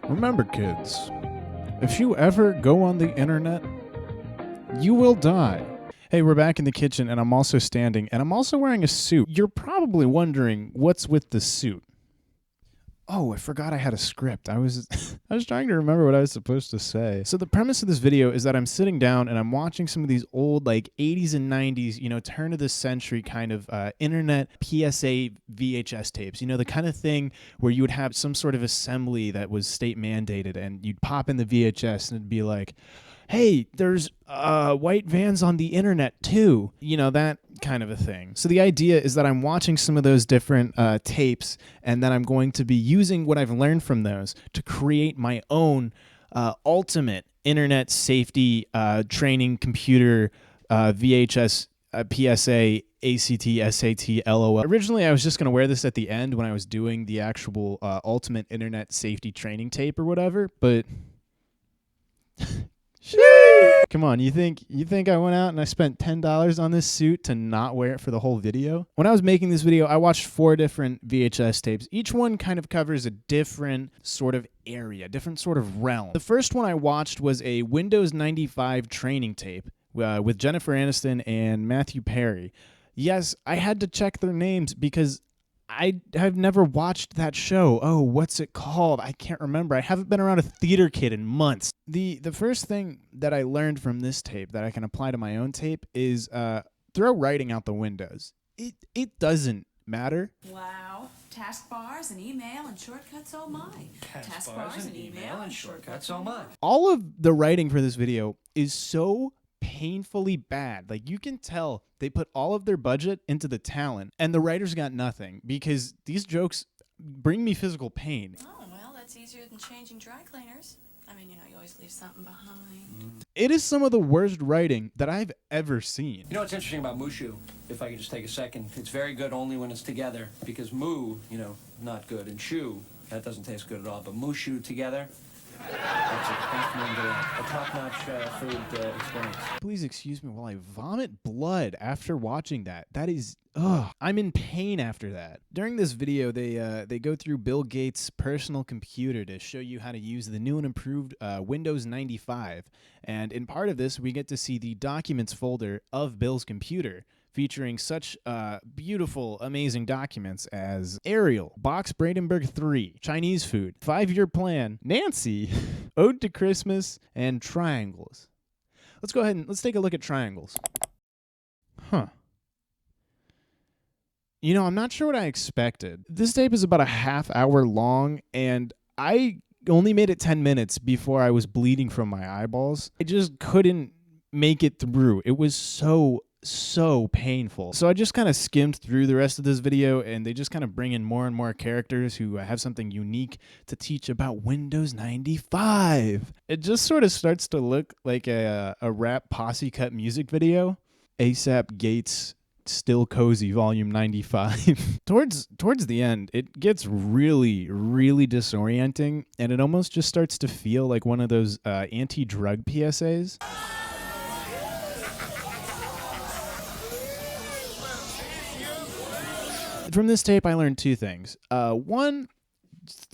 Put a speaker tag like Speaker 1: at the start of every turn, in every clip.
Speaker 1: Remember, kids, if you ever go on the internet, you will die. Hey, we're back in the kitchen, and I'm also standing, and I'm also wearing a suit. You're probably wondering what's with the suit. Oh, I forgot I had a script. I was trying to remember what I was supposed to say. So the premise of this video is that I'm sitting down and I'm watching some of these old like 80s and 90s, turn of the century kind of internet PSA VHS tapes. The kind of thing where you would have some sort of assembly that was state mandated and you'd pop in the VHS and it'd be like, hey, there's white vans on the internet too. That kind of a thing. So the idea is that I'm watching some of those different tapes, and then I'm going to be using what I've learned from those to create my own ultimate internet safety training computer VHS PSA ACT SAT LOL. Originally, I was just going to wear this at the end when I was doing the actual ultimate internet safety training tape or whatever, but come on, you think I went out and I spent $10 on this suit to not wear it for the whole video? When I was making this video, I watched 4 different VHS tapes. Each one kind of covers a different sort of area, different sort of realm. The first one I watched was a Windows 95 training tape with Jennifer Anniston and Matthew Perry. Yes, I had to check their names because I have never watched that show. Oh, what's it called? I can't remember. I haven't been around a theater kid in months. The first thing that I learned from this tape that I can apply to my own tape is throw writing out the windows. It doesn't matter.
Speaker 2: Wow. Taskbars and email and shortcuts, oh my. Taskbars and email and shortcuts, oh my.
Speaker 1: All of the writing for this video is so painfully bad. Like, you can tell they put all of their budget into the talent and the writers got nothing because these jokes bring me physical pain.
Speaker 2: Oh, well, that's easier than changing dry cleaners. I mean, you always leave something behind.
Speaker 1: It is some of the worst writing that I've ever seen.
Speaker 3: You know what's interesting about Mushu, if I could just take a second, it's very good only when it's together, because Moo, not good, and Shu, that doesn't taste good at all, but Mushu together, that's a top-notch food experience.
Speaker 1: Please excuse me while I vomit blood after watching that. That is, I'm in pain after that. During this video, they go through Bill Gates' personal computer to show you how to use the new and improved Windows 95. And in part of this, we get to see the documents folder of Bill's computer, featuring such beautiful, amazing documents as Ariel, Box Brandenburg 3, Chinese food, 5-year plan, Nancy, Ode to Christmas, and triangles. Let's go ahead and let's take a look at triangles. Huh. I'm not sure what I expected. This tape is about a half-hour long, and I only made it 10 minutes before I was bleeding from my eyeballs. I just couldn't make it through. It was so painful. So I just kind of skimmed through the rest of this video, and they just kind of bring in more and more characters who have something unique to teach about Windows 95. It just sort of starts to look like a rap posse cut music video. ASAP Gates Still Cozy Volume 95. Towards the end, it gets really, really disorienting, and it almost just starts to feel like one of those anti-drug PSAs. From this tape, I learned 2 things. One,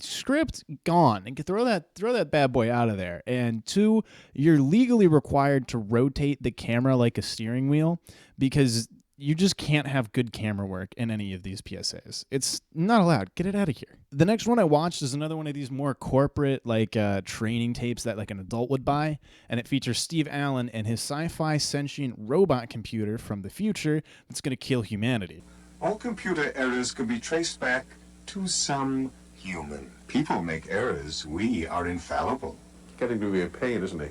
Speaker 1: script gone, and throw that bad boy out of there. And 2, you're legally required to rotate the camera like a steering wheel because you just can't have good camera work in any of these PSAs. It's not allowed. Get it out of here. The next one I watched is another one of these more corporate training tapes that like an adult would buy, and it features Steve Allen and his sci-fi sentient robot computer from the future that's going to kill humanity.
Speaker 4: All computer errors can be traced back to some human. People make errors. We are infallible.
Speaker 5: Getting to be a pain, isn't he?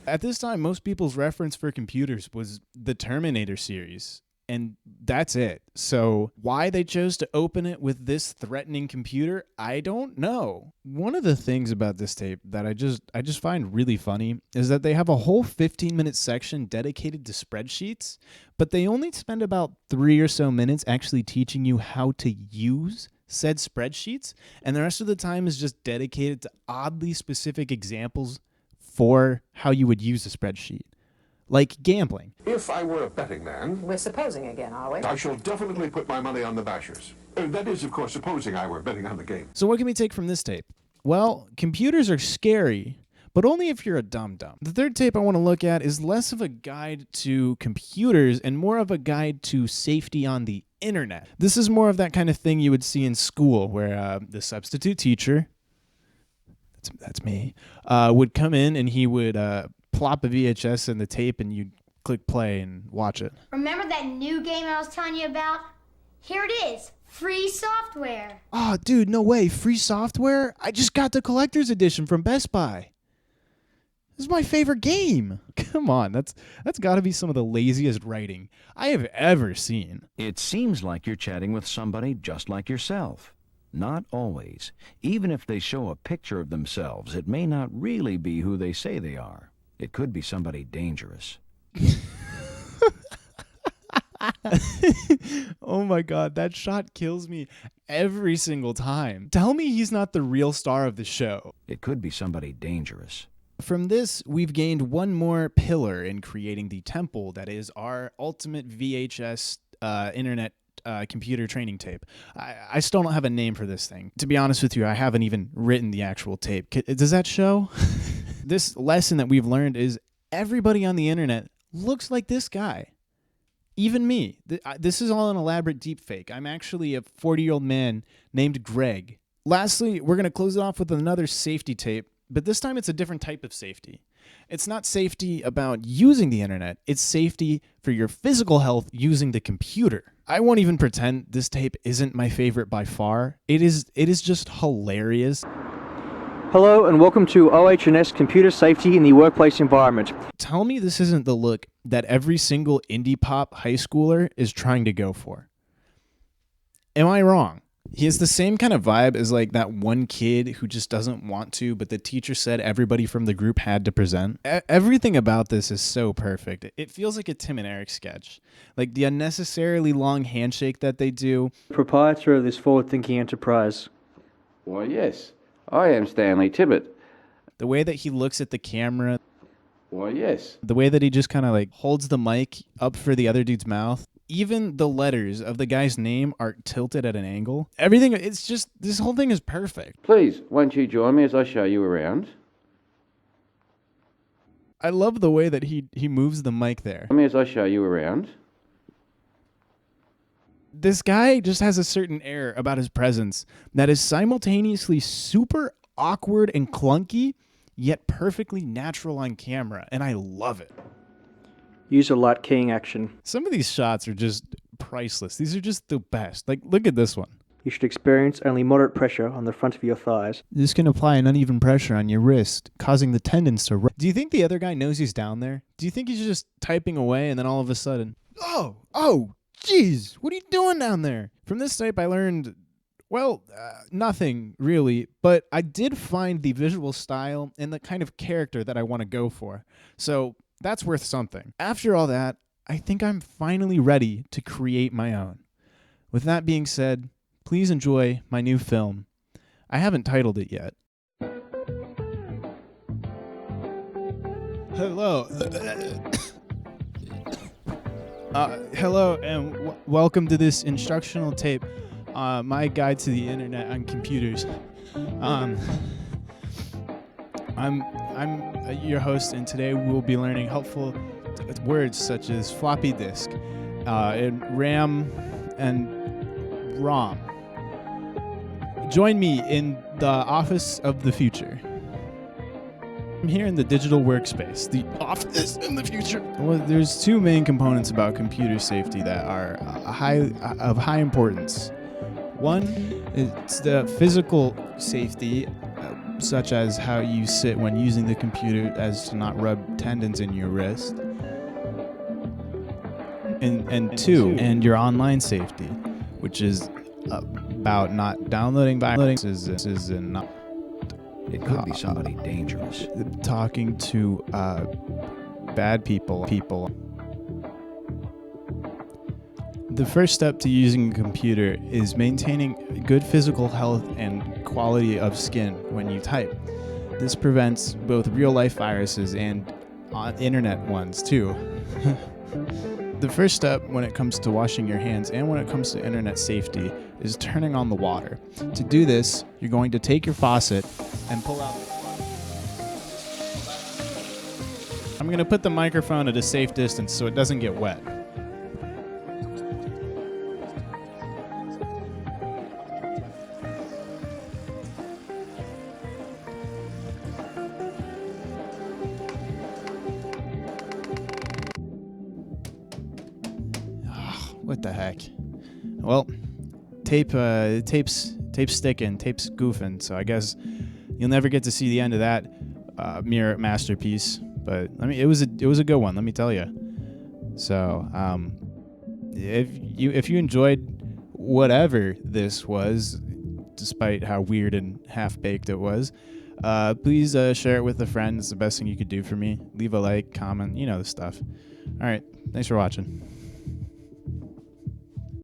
Speaker 1: At this time, most people's reference for computers was the Terminator series, and that's it. So why they chose to open it with this threatening computer, I don't know. One of the things about this tape that I just find really funny is that they have a whole 15-minute section dedicated to spreadsheets, but they only spend about 3 or so minutes actually teaching you how to use said spreadsheets, and the rest of the time is just dedicated to oddly specific examples for how you would use a spreadsheet. Like gambling.
Speaker 5: If I were a betting man...
Speaker 6: We're supposing again, are we?
Speaker 5: I shall definitely put my money on the Bashers. That is, of course, supposing I were betting on the game.
Speaker 1: So what can we take from this tape? Well, computers are scary, but only if you're a dum-dum. The third tape I want to look at is less of a guide to computers and more of a guide to safety on the internet. This is more of that kind of thing you would see in school where the substitute teacher, that's me, would come in and he would plop a VHS in the tape and you'd click play and watch it.
Speaker 6: Remember that new game I was telling you about? Here it is. Free software.
Speaker 1: Oh, dude, no way. Free software? I just got the collector's edition from Best Buy. This is my favorite game. Come on, that's got to be some of the laziest writing I have ever seen.
Speaker 7: It seems like you're chatting with somebody just like yourself. Not always. Even if they show a picture of themselves, it may not really be who they say they are. It could be somebody dangerous.
Speaker 1: Oh my god, that shot kills me every single time. Tell me he's not the real star of the show.
Speaker 7: It could be somebody dangerous.
Speaker 1: From this, we've gained one more pillar in creating the temple that is our ultimate VHS internet computer training tape. I still don't have a name for this thing. To be honest with you, I haven't even written the actual tape. Does that show? This lesson that we've learned is everybody on the internet looks like this guy. Even me. This is all an elaborate deepfake. I'm actually a 40-year-old man named Greg. Lastly, we're going to close it off with another safety tape, but this time it's a different type of safety. It's not safety about using the internet. It's safety for your physical health using the computer. I won't even pretend this tape isn't my favorite by far. It is just hilarious.
Speaker 8: Hello and welcome to OH&S Computer Safety in the Workplace Environment.
Speaker 1: Tell me this isn't the look that every single indie pop high schooler is trying to go for. Am I wrong? He has the same kind of vibe as like that one kid who just doesn't want to, but the teacher said everybody from the group had to present. Everything about this is so perfect. It feels like a Tim and Eric sketch. Like the unnecessarily long handshake that they do.
Speaker 8: Proprietor of this forward-thinking enterprise.
Speaker 9: Why, yes. I am Stanley Tibbet.
Speaker 1: The way that he looks at the camera.
Speaker 9: Why, yes.
Speaker 1: The way that he just kind of like holds the mic up for the other dude's mouth. Even the letters of the guy's name are tilted at an angle. Everything, it's just, this whole thing is perfect.
Speaker 9: Please, won't you join me as I show you around?
Speaker 1: I love the way that he moves the mic there.
Speaker 9: Join me as I show you around.
Speaker 1: This guy just has a certain air about his presence that is simultaneously super awkward and clunky, yet perfectly natural on camera, and I love it.
Speaker 8: Use a light keying action.
Speaker 1: Some of these shots are just priceless. These are just the best. Like, look at this one.
Speaker 8: You should experience only moderate pressure on the front of your thighs.
Speaker 1: This can apply an uneven pressure on your wrist, causing the tendons to rip. Do you think the other guy knows he's down there? Do you think he's just typing away and then all of a sudden, oh, jeez, what are you doing down there? From this tape, I learned, well, nothing really, but I did find the visual style and the kind of character that I want to go for. So that's worth something. After all that, I think I'm finally ready to create my own. With that being said, please enjoy my new film. I haven't titled it yet. Hello. Hello and welcome to this instructional tape, my guide to the internet on computers. I'm your host, and today we'll be learning helpful words such as floppy disk, and RAM, and ROM. Join me in the office of the future. I'm here in the digital workspace, the office in the future. Well, there's two main components about computer safety that are of high importance. One is the physical safety, such as how you sit when using the computer as to not rub tendons in your wrist. And two, and your online safety, which is about not downloading viruses and not...
Speaker 7: It could be somebody dangerous.
Speaker 1: Talking to bad people. The first step to using a computer is maintaining good physical health and quality of skin when you type. This prevents both real-life viruses and internet ones too. The first step when it comes to washing your hands and when it comes to internet safety is turning on the water. To do this, you're going to take your faucet and pull out. I'm going to put the microphone at a safe distance so it doesn't get wet. What the heck? Well, tape's sticking, tape's goofing, so I guess you'll never get to see the end of that mirror masterpiece. But I mean, it was a good one, let me tell you. So, if you enjoyed whatever this was, despite how weird and half baked it was, please share it with a friend. It's the best thing you could do for me. Leave a like, comment, you know the stuff. All right, thanks for watching.